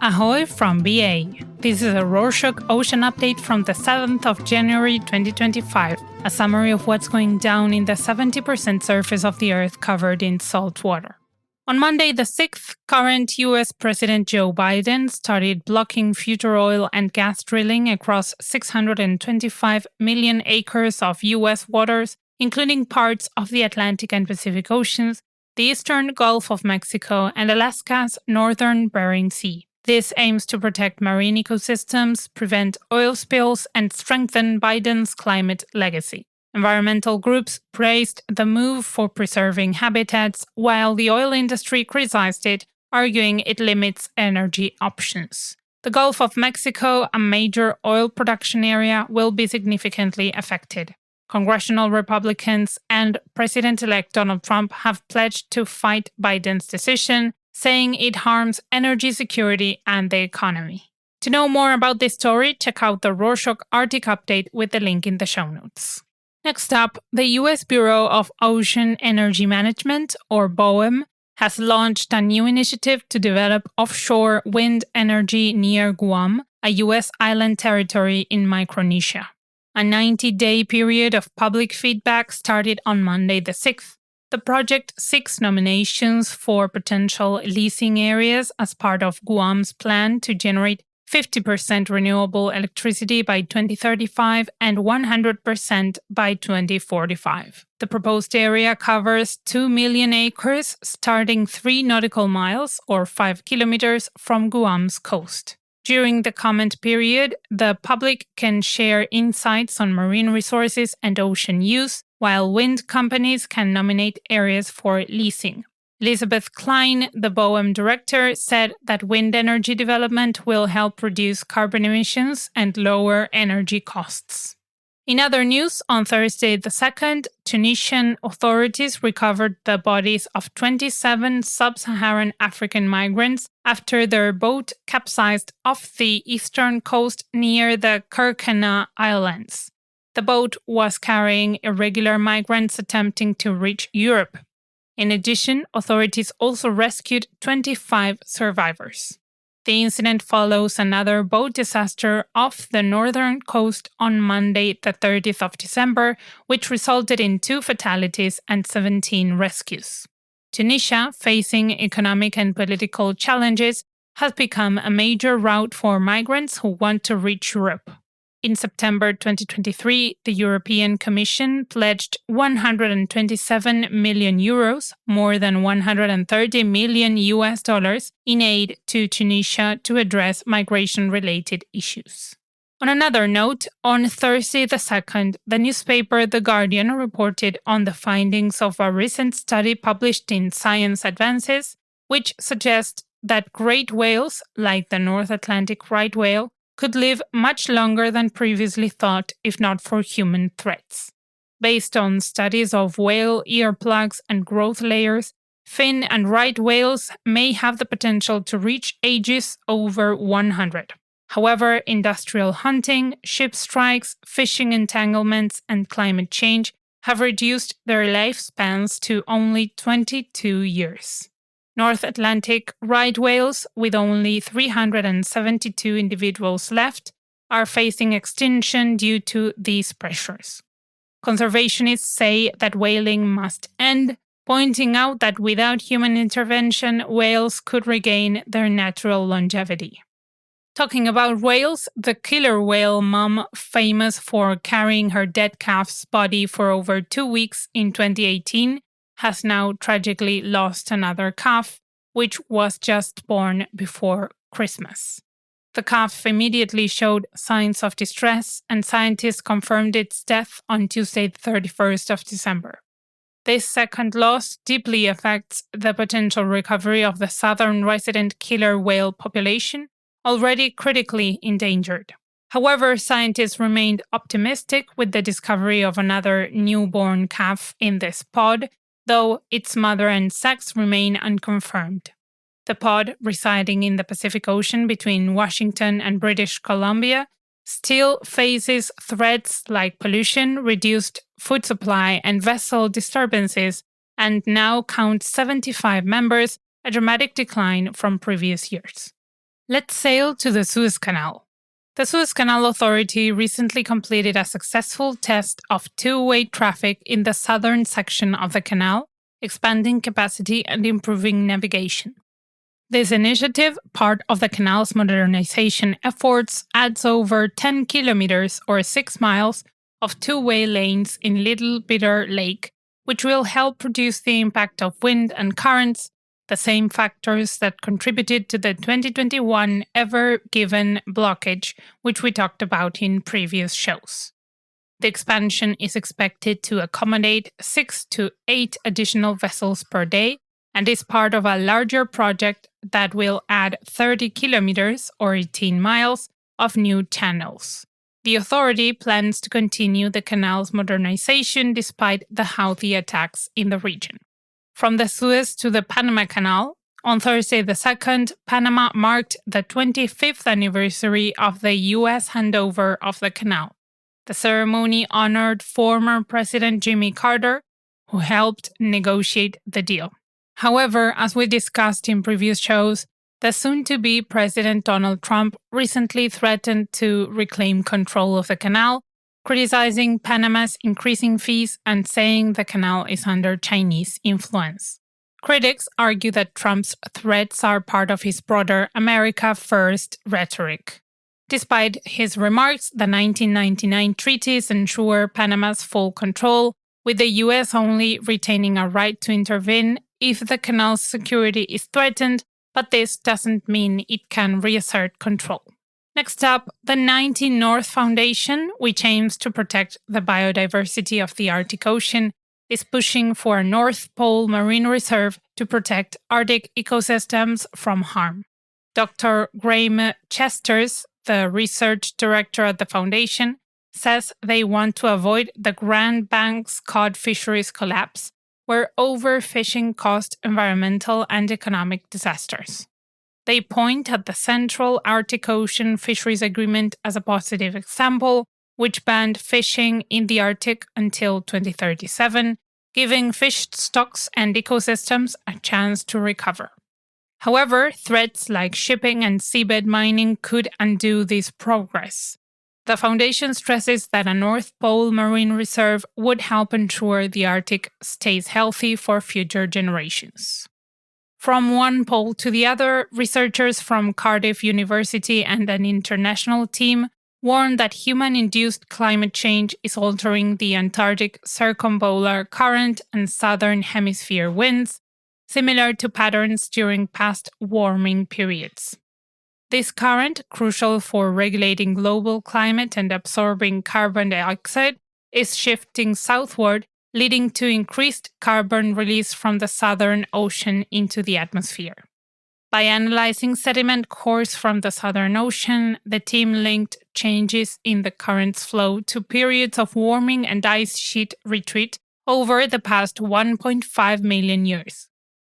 Ahoy from BA. This is a Rorschach Ocean update from the 7th of January 2025, a summary of what's going down in the 70% surface of the Earth covered in salt water. On Monday the 6th, current US President Joe Biden started blocking future oil and gas drilling across 625 million acres of US waters, including parts of the Atlantic and Pacific Oceans, the eastern Gulf of Mexico, and Alaska's northern Bering Sea. This aims to protect marine ecosystems, prevent oil spills, and strengthen Biden's climate legacy. Environmental groups praised the move for preserving habitats, while the oil industry criticized it, arguing it limits energy options. The Gulf of Mexico, a major oil production area, will be significantly affected. Congressional Republicans and President-elect Donald Trump have pledged to fight Biden's decision, saying it harms energy security and the economy. To know more about this story, check out the Rorschach Arctic update with the link in the show notes. Next up, the U.S. Bureau of Ocean Energy Management, or BOEM, has launched a new initiative to develop offshore wind energy near Guam, a U.S. island territory in Micronesia. A 90-day period of public feedback started on Monday the 6th. The project seeks nominations for potential leasing areas as part of Guam's plan to generate 50% renewable electricity by 2035 and 100% by 2045. The proposed area covers 2 million acres, starting 3 nautical miles or 5 kilometers from Guam's coast. During the comment period, the public can share insights on marine resources and ocean use, while wind companies can nominate areas for leasing. Elizabeth Klein, the BOEM director, said that wind energy development will help reduce carbon emissions and lower energy costs. In other news, on Thursday the 2nd, Tunisian authorities recovered the bodies of 27 sub-Saharan African migrants after their boat capsized off the eastern coast near the Kerkennah Islands. The boat was carrying irregular migrants attempting to reach Europe. In addition, authorities also rescued 25 survivors. The incident follows another boat disaster off the northern coast on Monday, the 30th of December, which resulted in 2 fatalities and 17 rescues. Tunisia, facing economic and political challenges, has become a major route for migrants who want to reach Europe. In September 2023, the European Commission pledged 127 million euros, more than $130 million in aid to Tunisia to address migration-related issues. On another note, on Thursday the 2nd, the newspaper The Guardian reported on the findings of a recent study published in Science Advances, which suggests that great whales, like the North Atlantic right whale, could live much longer than previously thought if not for human threats. Based on studies of whale earplugs and growth layers, fin and right whales may have the potential to reach ages over 100. However, industrial hunting, ship strikes, fishing entanglements, and climate change have reduced their lifespans to only 22 years. North Atlantic right whales, with only 372 individuals left, are facing extinction due to these pressures. Conservationists say that whaling must end, pointing out that without human intervention, whales could regain their natural longevity. Talking about whales, the killer whale mom, famous for carrying her dead calf's body for over 2 weeks in 2018, has now tragically lost another calf, which was just born before Christmas. The calf immediately showed signs of distress, and scientists confirmed its death on Tuesday, the 31st of December. This second loss deeply affects the potential recovery of the southern resident killer whale population, already critically endangered. However, scientists remained optimistic with the discovery of another newborn calf in this pod, though its mother and sex remain unconfirmed. The pod, residing in the Pacific Ocean between Washington and British Columbia, still faces threats like pollution, reduced food supply, and vessel disturbances, and now counts 75 members, a dramatic decline from previous years. Let's sail to the Suez Canal. The Suez Canal Authority recently completed a successful test of two-way traffic in the southern section of the canal, expanding capacity and improving navigation. This initiative, part of the canal's modernization efforts, adds over 10 kilometers or 6 miles of two-way lanes in Little Bitter Lake, which will help reduce the impact of wind and currents, the same factors that contributed to the 2021 Ever Given blockage, which we talked about in previous shows. The expansion is expected to accommodate 6 to 8 additional vessels per day and is part of a larger project that will add 30 kilometers or 18 miles of new channels. The authority plans to continue the canal's modernization despite the Houthi attacks in the region. From the Suez to the Panama Canal, on Thursday the 2nd, Panama marked the 25th anniversary of the U.S. handover of the canal. The ceremony honored former President Jimmy Carter, who helped negotiate the deal. However, as we discussed in previous shows, the soon-to-be President Donald Trump recently threatened to reclaim control of the canal, criticizing Panama's increasing fees and saying the canal is under Chinese influence. Critics argue that Trump's threats are part of his broader America First rhetoric. Despite his remarks, the 1999 treaties ensure Panama's full control, with the U.S. only retaining a right to intervene if the canal's security is threatened, but this doesn't mean it can reassert control. Next up, the 19 North Foundation, which aims to protect the biodiversity of the Arctic Ocean, is pushing for a North Pole Marine Reserve to protect Arctic ecosystems from harm. Dr. Graham Chesters, the research director at the foundation, says they want to avoid the Grand Banks cod fisheries collapse, where overfishing caused environmental and economic disasters. They point at the Central Arctic Ocean Fisheries Agreement as a positive example, which banned fishing in the Arctic until 2037, giving fish stocks and ecosystems a chance to recover. However, threats like shipping and seabed mining could undo this progress. The foundation stresses that a North Pole Marine Reserve would help ensure the Arctic stays healthy for future generations. From one pole to the other, researchers from Cardiff University and an international team warn that human-induced climate change is altering the Antarctic circumpolar current and southern hemisphere winds, similar to patterns during past warming periods. This current, crucial for regulating global climate and absorbing carbon dioxide, is shifting southward, leading to increased carbon release from the Southern Ocean into the atmosphere. By analyzing sediment cores from the Southern Ocean, the team linked changes in the current's flow to periods of warming and ice sheet retreat over the past 1.5 million years.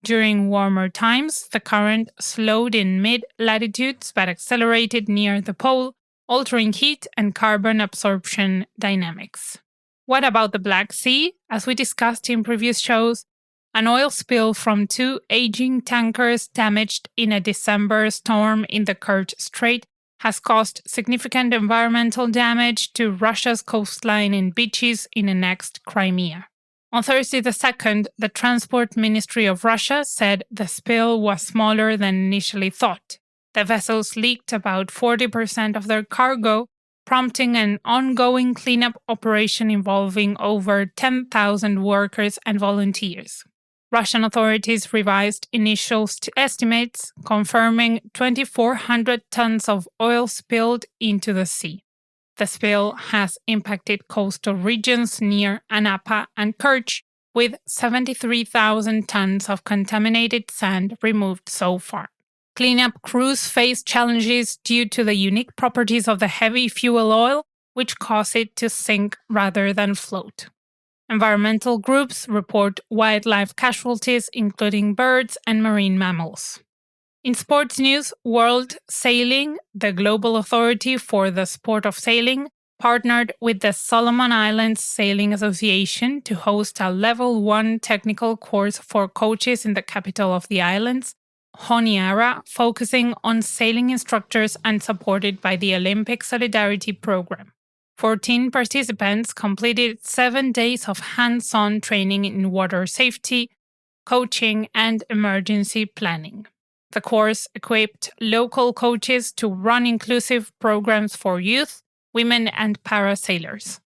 During warmer times, the current slowed in mid-latitudes but accelerated near the pole, altering heat and carbon absorption dynamics. What about the Black Sea? As we discussed in previous shows, an oil spill from 2 aging tankers damaged in a December storm in the Kerch Strait has caused significant environmental damage to Russia's coastline and beaches in annexed Crimea. On Thursday the 2nd, the Transport Ministry of Russia said the spill was smaller than initially thought. The vessels leaked about 40% of their cargo, prompting an ongoing cleanup operation involving over 10,000 workers and volunteers. Russian authorities revised initial estimates, confirming 2,400 tons of oil spilled into the sea. The spill has impacted coastal regions near Anapa and Kerch, with 73,000 tons of contaminated sand removed so far. Cleanup crews face challenges due to the unique properties of the heavy fuel oil, which cause it to sink rather than float. Environmental groups report wildlife casualties, including birds and marine mammals. In sports news, World Sailing, the global authority for the sport of sailing, partnered with the Solomon Islands Sailing Association to host a Level 1 technical course for coaches in the capital of the islands, Honiara, focusing on sailing instructors and supported by the Olympic Solidarity Program. 14 participants completed 7 days of hands-on training in water safety, coaching, and emergency planning. The course equipped local coaches to run inclusive programs for youth, women, and parasailers.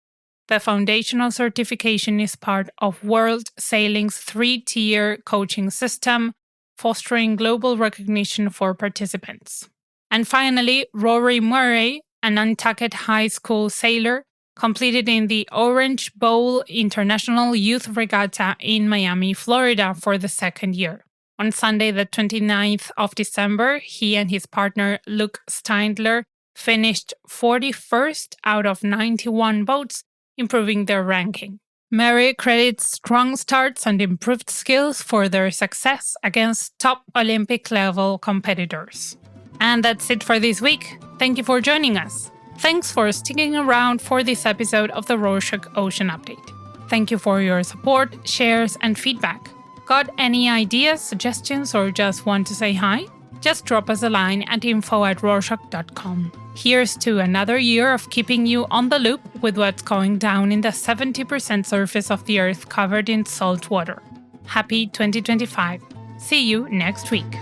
The foundational certification is part of World Sailing's 3-tier coaching system, fostering global recognition for participants. And finally, Rory Murray, a Nantucket High School sailor, competed in the Orange Bowl International Youth Regatta in Miami, Florida for the second year. On Sunday, the 29th of December, he and his partner Luke Steindler finished 41st out of 91 boats, improving their ranking. Murray credits strong starts and improved skills for their success against top Olympic-level competitors. And that's it for this week. Thank you for joining us. Thanks for sticking around for this episode of the Rorschach Ocean Update. Thank you for your support, shares, and feedback. Got any ideas, suggestions, or just want to say hi? Just drop us a line at info@rorschach.com. Here's to another year of keeping you on the loop with what's going down in the 70% surface of the Earth covered in salt water. Happy 2025. See you next week.